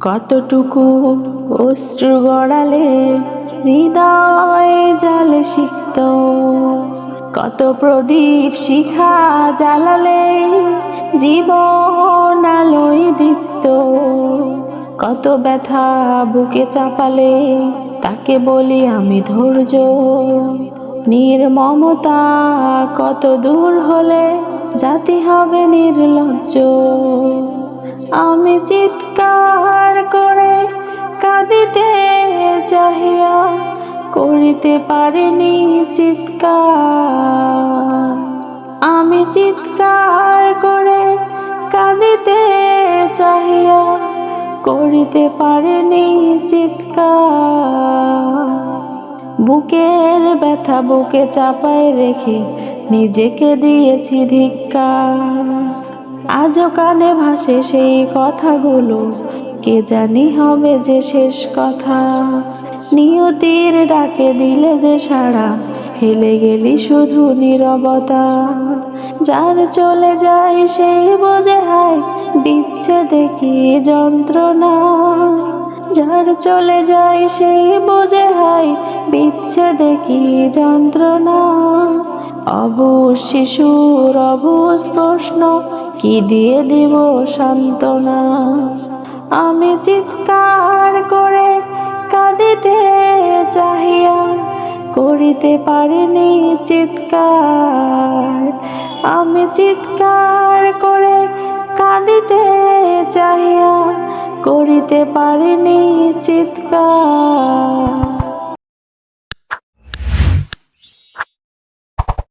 কতটুকু অশ্রু গড়ালে হৃদয় জালে সিক্ত, কত প্রদীপ শিখা জ্বালালে জীবন আলোয় দীপ্ত, কত ব্যথা বুকে চাপালে তাকে বলি আমি ধৈর্য। নির্মমতা কত দূর হলে জাতি হবে নির্লজ্জ। আমি চিৎকার করে কাঁদিতে চাহিয়া করিতে পারিনি চিৎকার। আমি চিৎকার করে কাঁদিতে চাহিয়া করিতে পারিনি চিৎকার। বুকের ব্যথা বুকে চাপায় রেখে নিজেকে দিয়েছি ধিক্কার। আজও কানে ভাসে সেই কথাগুলো, কে জানি হবে যে শেষ কথা। নিয়তির ডাকে দিলে যে সাড়া, হেলে গেলি শুধু নীরবতা। যার চলে যায় সেই বোঝে হায় বিচ্ছেদে কি যন্ত্রণা। যার চলে যায় সেই বোঝে হায় বিচ্ছেদে কি যন্ত্রণা। অবুঝ শিশুর অবুঝ প্রশ্ন, কি দিয়ে দিব সান্ত্বনা। আমি চিৎকার করে কাঁদিতে চাহিয়া করিতে পারিনি চিৎকার। আমি চিৎকার করে কাঁদিতে চাহিয়া করিতে পারিনি চিৎকার।